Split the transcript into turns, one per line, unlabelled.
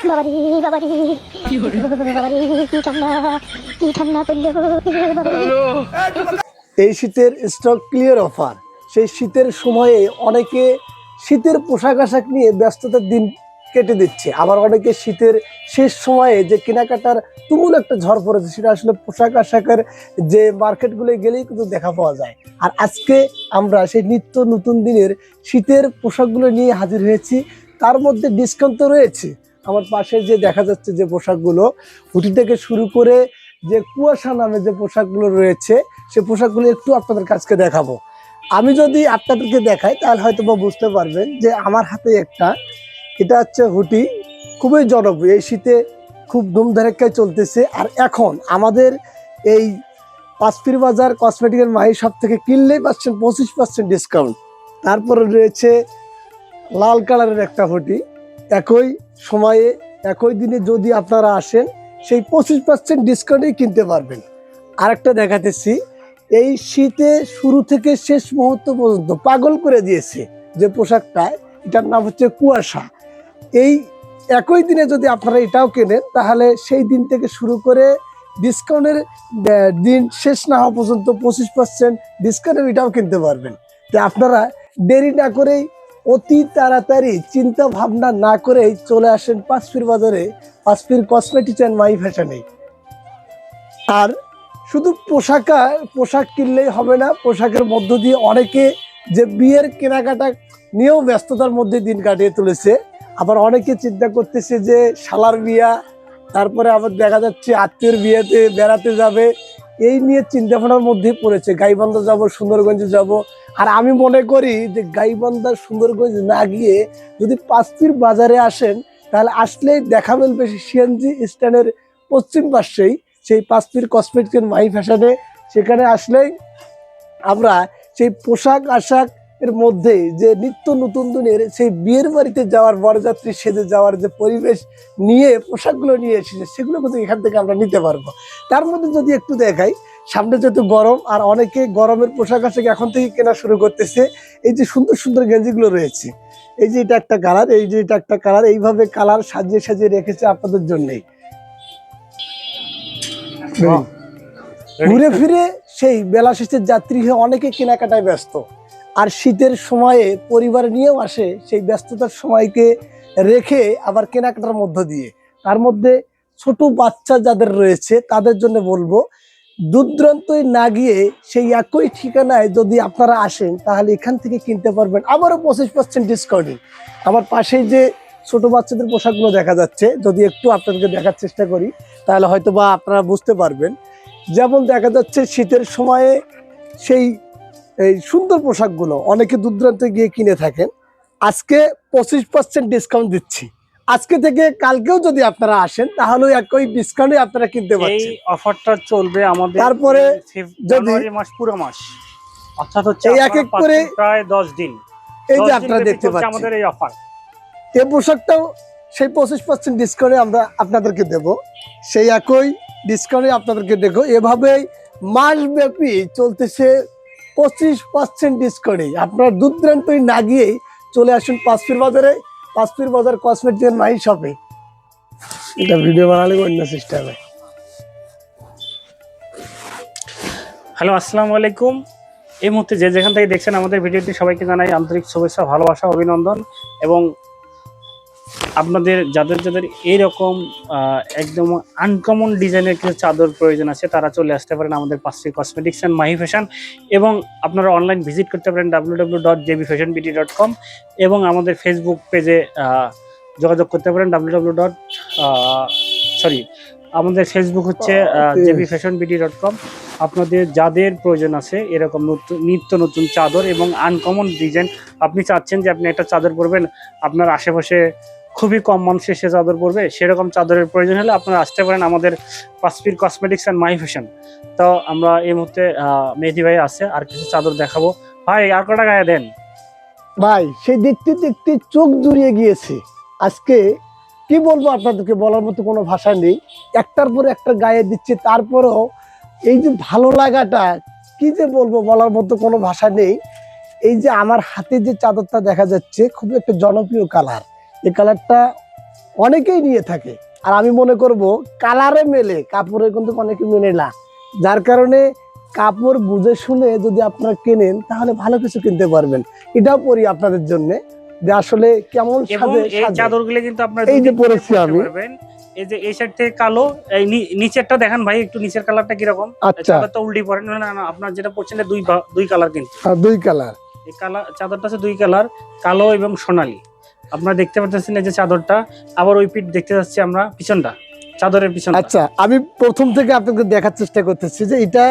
বাবারি বাবারি বাবারি কি ঠান্ডা পড়লো
এই শীতের স্টক ক্লিয়ার অফার। সেই শীতের সময়ে অনেকে শীতের পোশাক আশাক নিয়ে ব্যস্ততার দিন কেটে দিচ্ছে, আবার অনেকে শীতের শেষ সময়ে যে কেনাকাটার তুমুল একটা ঝড় পড়েছে সেটা আসলে পোশাক আশাকের যে মার্কেটগুলো গেলেই কিন্তু দেখা পাওয়া যায়। আর আজকে আমরা সেই নিত্য নতুন দিনের শীতের পোশাকগুলো নিয়ে হাজির হয়েছি, তার মধ্যে ডিসকাউন্ট তো রয়েছে। আমার পাশে যে দেখা যাচ্ছে যে পোশাকগুলো, হুডি থেকে শুরু করে যে কুয়াশা নামে যে পোশাকগুলো রয়েছে সে পোশাকগুলো একটু আপনাদের কাছকে দেখাবো। আমি যদি আপনাদেরকে দেখাই তাহলে হয়তো বা বুঝতে পারবেন যে আমার হাতে একটা, এটা হচ্ছে হুডি, খুবই জনপ্রিয়, এই শীতে খুব ধুমধারাক্কায় চলতেছে। আর এখন আমাদের এই পাঁচপীর বাজার কসমেটিকের মাহি শপ থেকে কিনলেই পাচ্ছেন 25% ডিসকাউন্ট। তারপরে রয়েছে লাল কালারের একটা হুডি, একই সময়ে একই দিনে যদি আপনারা আসেন সেই 25% ডিসকাউন্টেই কিনতে পারবেন। আরেকটা দেখাতেছি, এই শীতে শুরু থেকে শেষ মুহূর্ত পর্যন্ত পাগল করে দিয়েছে যে পোশাকটা, এটার নাম হচ্ছে কুয়াশা। এই একই দিনে যদি আপনারা এটাও কেনেন তাহলে সেই দিন থেকে শুরু করে ডিসকাউন্টের দিন শেষ না হওয়া পর্যন্ত 25% ডিসকাউন্টের এটাও কিনতে পারবেন। তো আপনারা দেরি না করেই অতি তাড়াতাড়ি চিন্তা ভাবনা না করেই চলে আসেন পাঁচপীর বাজারে, পাঁচপীর কসমেটিক্স অ্যান্ড মাই ফ্যাশনে। আর শুধু পোশাক কিনলেই হবে না, পোশাকের মধ্য দিয়ে অনেকে যে বিয়ের কেনাকাটা নিয়েও ব্যস্ততার মধ্যে দিন কাটিয়ে তুলেছে। আবার অনেকে চিন্তা করতেছে যে শালার বিয়া, তারপরে আবার দেখা যাচ্ছে আত্মীয়র বিয়েতে বেড়াতে যাবে, এই নিয়ে চিন্তা ভাবনার মধ্যেই পড়েছে। গাইবান্ধা যাব, সুন্দরগঞ্জে যাব। আর আমি মনে করি যে গাইবান্ধা সুন্দরগঞ্জ না গিয়ে যদি পাঁচপীর বাজারে আসেন তাহলে আসলেই দেখা মিলবে সিএনজি স্ট্যান্ডের পশ্চিম পাশেই সেই পাঁচপীর কসমেটিক্স মাই ফ্যাশনে। সেখানে আসলেই আমরা সেই পোশাক আশাক এর মধ্যে যে নিত্য নতুন দিনের সেই বিয়ের বাড়িতে যাওয়ার, বরযাত্রী সেজে যাওয়ার যে পরিবেশ নিয়ে পোশাকগুলো নিয়ে এসেছে সেগুলো কিন্তু এখান থেকে আমরা নিতে পারবো। তার মধ্যে যদি একটু দেখাই, সামনে যেহেতু গরম আর অনেকে গরমের পোশাক আশাক এখন থেকে কেনা শুরু করতেছে। এই যে সুন্দর সুন্দর গেঞ্জিগুলো রয়েছে, এই যে এটা একটা কালার, এই যে এটা একটা কালার, এইভাবে কালার সাজিয়ে সাজিয়ে রেখেছে আপনাদের জন্যই। ঘুরে ফিরে সেই বেলা শেষের যাত্রী হয়ে অনেকে কেনাকাটায় ব্যস্ত। আর শীতের সময়ে পরিবার নিয়েও আসে, সেই ব্যস্ততার সময়কে রেখে আবার কেনাকাটার মধ্য দিয়ে। তার মধ্যে ছোট বাচ্চা যাদের রয়েছে তাদের জন্য বলবো, দূরদূরান্তই না গিয়ে সেই একই ঠিকানায় যদি আপনারা আসেন তাহলে এখান থেকে কিনতে পারবেন আবারও 25% ডিসকাউন্টে। আমার পাশেই যে ছোট বাচ্চাদের পোশাকগুলো দেখা যাচ্ছে, যদি একটু আপনাদেরকে দেখার চেষ্টা করি তাহলে হয়তো বা আপনারা বুঝতে পারবেন। যেমন দেখা যাচ্ছে শীতের সময়ে সেই এই সুন্দর পোশাকগুলো অনেকে দূরদূরান্তে গিয়ে কিনে থাকেন, আজকে 25% ডিসকাউন্ট দিচ্ছি। আজকে থেকে কালকেও যদি আপনারা আসেন তাহলে একই ডিসকাউন্টে আপনারা কিনতে পারছেন।
এই অফারটা চলবে আমাদের
তারপরে
জানুয়ারি মাস, পুরো মাস, অর্থাৎ হচ্ছে
এই এক এক করে
প্রায় 10 দিন।
এই যে আপনারা দেখতে পাচ্ছেন
আমাদের এই অফার,
এই পোশাকটাও সেই 25% ডিসকাউন্টে আমরা আপনাদেরকে দেব, সেই একই ডিসকাউন্টে আপনাদেরকে দেখো। এভাবেই মাসব্যাপী চলতেছে 25% ডিসকাউন্টে। আপনারা দূরদূরান্তই না গিয়েই চলে আসুন পাঁচপীর বাজারে, পাঁচপীর বাজার কসমেটিক্স মাই শপে। এটা ভিডিও বানালে অন্য সিস্টেমে।
হ্যালো, আসসালামু আলাইকুম। এই মুহূর্তে যে যেখান থেকে দেখছেন আমাদের ভিডিওটি, সবাইকে জানাই আন্তরিক শুভেচ্ছা, ভালোবাসা, অভিনন্দন। এবং আপনাদের যাদের যাদের এইরকম একদম আনকমন ডিজাইনের কিছু চাদর প্রয়োজন আছে তারা চলে আসতে পারেন আমাদের Panchpir cosmetics and Mahi fashion. এবং আপনারা অনলাইন ভিজিট করতে পারেন www.jbfashionbt.com এবং আমাদের ফেসবুক পেজে যোগাযোগ করতে পারেন আমাদের ফেসবুক হচ্ছে jbfashionbt.com। আপনাদের যাদের প্রয়োজন আছে এরকম নিত্য নতুন চাদর এবং আনকমন ডিজাইন, আপনি চাচ্ছেন যে আপনি একটা চাদর পরবেন, আপনার আশেপাশে খুবই কম মানুষের সে চাদর পরবে, সেরকম চাদরের প্রয়োজন হলে আপনারা আসতে পারেন আমাদের Panchpir cosmetics and my fashion. তো আমরা এই মুহূর্তে মেহেদি ভাই আছে, আর কিছু চাদর দেখাবো। ভাই আর কটা গায়ে দেন
ভাই, সেই দেখতে দেখতে চোখ জুড়িয়ে গিয়েছে। আজকে কি বলবো আপনাদেরকে, বলার মতো কোনো ভাষা নেই। একটার পর একটা গায়ে দিচ্ছে, তারপরেও এই যে ভালো লাগাটা কি যে বলবো, বলার মতো কোনো ভাষা নেই। এই যে আমার হাতে যে চাদরটা দেখা যাচ্ছে খুবই একটা জনপ্রিয় কালার, এই কালারটা অনেকেই নিয়ে থাকে। আর আমি মনে করব কালারে মেলে, কাপড়ে কিন্তু অনেকে মেনে না, যার কারণে কাপড় বুঝে শুনে যদি আপনারা কেনেন তাহলে ভালো কিছু কিনতে পারবেন। এটাও পরি আপনাদের জন্য যে আসলে কেমন
এবং
সাজে
এই চাদরগুলো কিন্তু আপনারা
এই যে
দুই দিক থেকে
পরেছি
পরতে
আমি।
পারবেন। এই যে এই সাইড থেকে কালো, এই নিচেরটা দেখান ভাই একটু, নিচের কালারটা কিরকম?
আচ্ছা,
চাদরটা উল্টি পড়েন, না না আপনার যেটা পড়ছেন দুই কালার কিন্তু।
দুই কালার।
এই কালার চাদরটা আছে দুই কালার, কালো এবং সোনালী। আপনারা দেখতে পাচ্ছেন এই যে চাদরটা, আবার ওই পিঠ দেখতে যাচ্ছি আমরা পিছনটা, চাদরের পিছনটা।
আচ্ছা, আমি প্রথম থেকে আপনাকে দেখার চেষ্টা করতেছি যে এটা